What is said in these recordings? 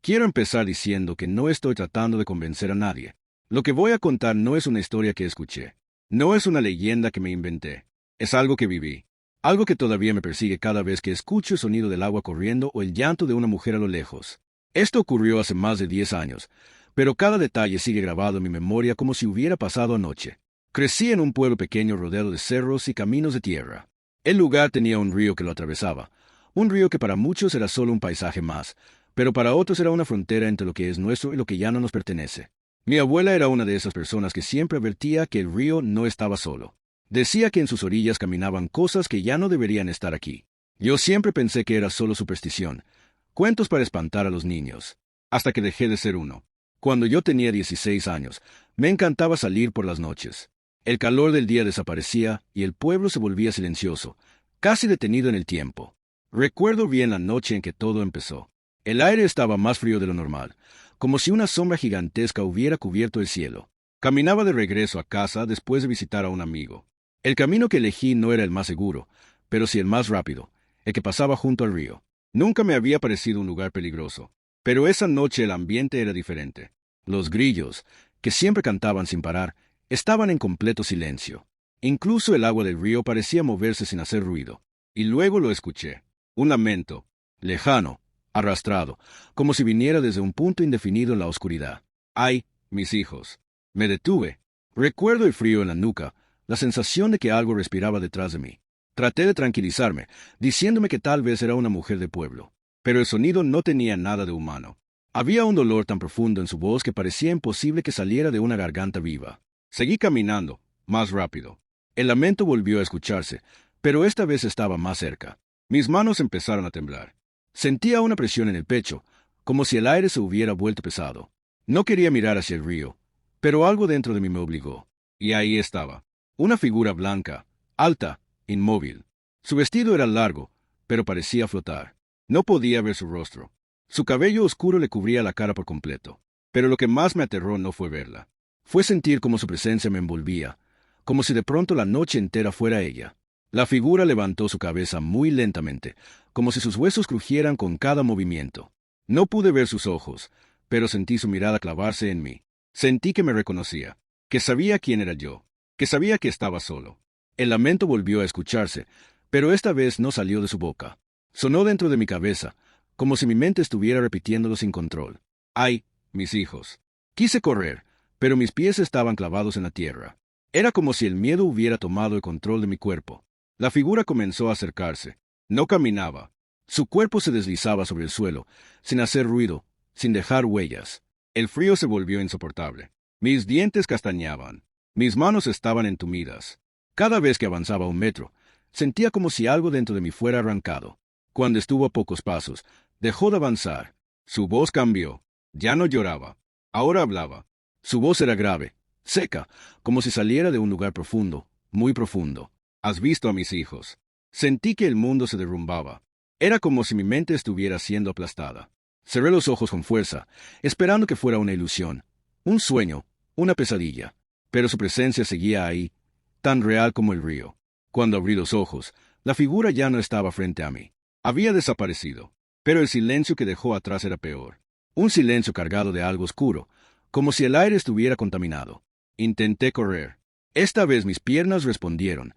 Quiero empezar diciendo que no estoy tratando de convencer a nadie. Lo que voy a contar no es una historia que escuché. No es una leyenda que me inventé. Es algo que viví. Algo que todavía me persigue cada vez que escucho el sonido del agua corriendo o el llanto de una mujer a lo lejos. Esto ocurrió hace más de 10 años, pero cada detalle sigue grabado en mi memoria como si hubiera pasado anoche. Crecí en un pueblo pequeño rodeado de cerros y caminos de tierra. El lugar tenía un río que lo atravesaba, un río que para muchos era solo un paisaje más, pero para otros era una frontera entre lo que es nuestro y lo que ya no nos pertenece. Mi abuela era una de esas personas que siempre advertía que el río no estaba solo. Decía que en sus orillas caminaban cosas que ya no deberían estar aquí. Yo siempre pensé que era solo superstición, cuentos para espantar a los niños, hasta que dejé de ser uno. Cuando yo tenía 16 años, me encantaba salir por las noches. El calor del día desaparecía y el pueblo se volvía silencioso, casi detenido en el tiempo. Recuerdo bien la noche en que todo empezó. El aire estaba más frío de lo normal, como si una sombra gigantesca hubiera cubierto el cielo. Caminaba de regreso a casa después de visitar a un amigo. El camino que elegí no era el más seguro, pero sí el más rápido, el que pasaba junto al río. Nunca me había parecido un lugar peligroso, pero esa noche el ambiente era diferente. Los grillos, que siempre cantaban sin parar, estaban en completo silencio. Incluso el agua del río parecía moverse sin hacer ruido. Y luego lo escuché. Un lamento, lejano, arrastrado, como si viniera desde un punto indefinido en la oscuridad. ¡Ay, mis hijos! Me detuve. Recuerdo el frío en la nuca, la sensación de que algo respiraba detrás de mí. Traté de tranquilizarme, diciéndome que tal vez era una mujer de pueblo. Pero el sonido no tenía nada de humano. Había un dolor tan profundo en su voz que parecía imposible que saliera de una garganta viva. Seguí caminando, más rápido. El lamento volvió a escucharse, pero esta vez estaba más cerca. Mis manos empezaron a temblar. Sentía una presión en el pecho, como si el aire se hubiera vuelto pesado. No quería mirar hacia el río, pero algo dentro de mí me obligó. Y ahí estaba. Una figura blanca, alta, inmóvil. Su vestido era largo, pero parecía flotar. No podía ver su rostro. Su cabello oscuro le cubría la cara por completo. Pero lo que más me aterró no fue verla. Fue sentir cómo su presencia me envolvía, como si de pronto la noche entera fuera ella. La figura levantó su cabeza muy lentamente, como si sus huesos crujieran con cada movimiento. No pude ver sus ojos, pero sentí su mirada clavarse en mí. Sentí que me reconocía, que sabía quién era yo, que sabía que estaba solo. El lamento volvió a escucharse, pero esta vez no salió de su boca. Sonó dentro de mi cabeza, como si mi mente estuviera repitiéndolo sin control. ¡Ay, mis hijos! Quise correr, pero mis pies estaban clavados en la tierra. Era como si el miedo hubiera tomado el control de mi cuerpo. La figura comenzó a acercarse. No caminaba. Su cuerpo se deslizaba sobre el suelo, sin hacer ruido, sin dejar huellas. El frío se volvió insoportable. Mis dientes castañaban. Mis manos estaban entumidas. Cada vez que avanzaba un metro, sentía como si algo dentro de mí fuera arrancado. Cuando estuvo a pocos pasos, dejó de avanzar. Su voz cambió. Ya no lloraba. Ahora hablaba. Su voz era grave, seca, como si saliera de un lugar profundo, muy profundo. ¿Has visto a mis hijos? Sentí que el mundo se derrumbaba. Era como si mi mente estuviera siendo aplastada. Cerré los ojos con fuerza, esperando que fuera una ilusión, un sueño, una pesadilla. Pero su presencia seguía ahí, tan real como el río. Cuando abrí los ojos, la figura ya no estaba frente a mí. Había desaparecido, pero el silencio que dejó atrás era peor. Un silencio cargado de algo oscuro, como si el aire estuviera contaminado. Intenté correr. Esta vez mis piernas respondieron,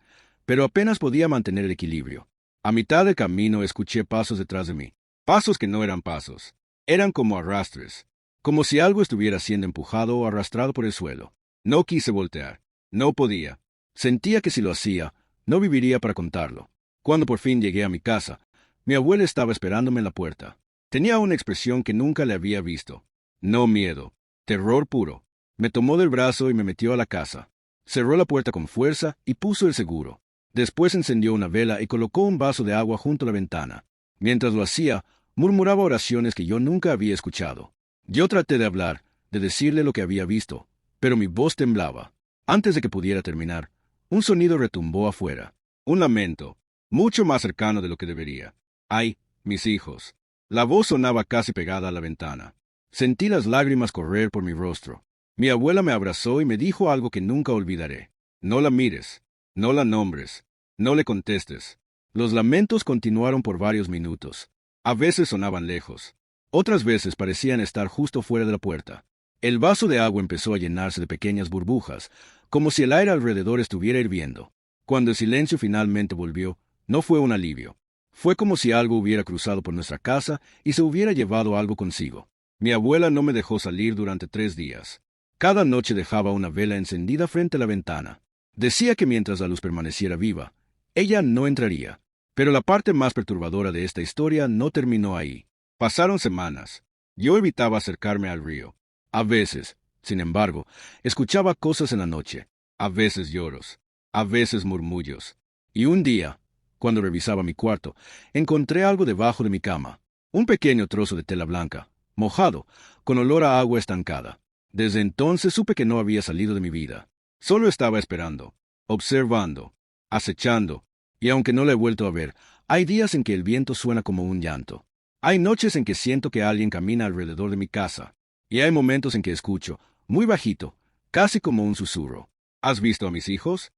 pero apenas podía mantener el equilibrio. A mitad del camino escuché pasos detrás de mí. Pasos que no eran pasos. Eran como arrastres. Como si algo estuviera siendo empujado o arrastrado por el suelo. No quise voltear. No podía. Sentía que si lo hacía, no viviría para contarlo. Cuando por fin llegué a mi casa, mi abuela estaba esperándome en la puerta. Tenía una expresión que nunca le había visto. No miedo. Terror puro. Me tomó del brazo y me metió a la casa. Cerró la puerta con fuerza y puso el seguro. Después encendió una vela y colocó un vaso de agua junto a la ventana. Mientras lo hacía, murmuraba oraciones que yo nunca había escuchado. Yo traté de hablar, de decirle lo que había visto, pero mi voz temblaba. Antes de que pudiera terminar, un sonido retumbó afuera. Un lamento, mucho más cercano de lo que debería. ¡Ay, mis hijos! La voz sonaba casi pegada a la ventana. Sentí las lágrimas correr por mi rostro. Mi abuela me abrazó y me dijo algo que nunca olvidaré. No la mires, no la nombres, no le contestes. Los lamentos continuaron por varios minutos. A veces sonaban lejos, Otras veces parecían estar justo fuera de la puerta. El vaso de agua empezó a llenarse de pequeñas burbujas, como si el aire alrededor estuviera hirviendo. Cuando el silencio finalmente volvió, no fue un alivio. Fue como si algo hubiera cruzado por nuestra casa y se hubiera llevado algo consigo. Mi abuela no me dejó salir durante 3 días. Cada noche dejaba una vela encendida frente a la ventana. Decía que mientras la luz permaneciera viva, ella no entraría. Pero la parte más perturbadora de esta historia no terminó ahí. Pasaron semanas. Yo evitaba acercarme al río. A veces, sin embargo, escuchaba cosas en la noche. A veces lloros. A veces murmullos. Y un día, cuando revisaba mi cuarto, encontré algo debajo de mi cama. Un pequeño trozo de tela blanca, mojado, con olor a agua estancada. Desde entonces supe que no había salido de mi vida. Solo estaba esperando, observando, acechando, y aunque no la he vuelto a ver, hay días en que el viento suena como un llanto. Hay noches en que siento que alguien camina alrededor de mi casa, y hay momentos en que escucho, muy bajito, casi como un susurro. ¿Has visto a mis hijos?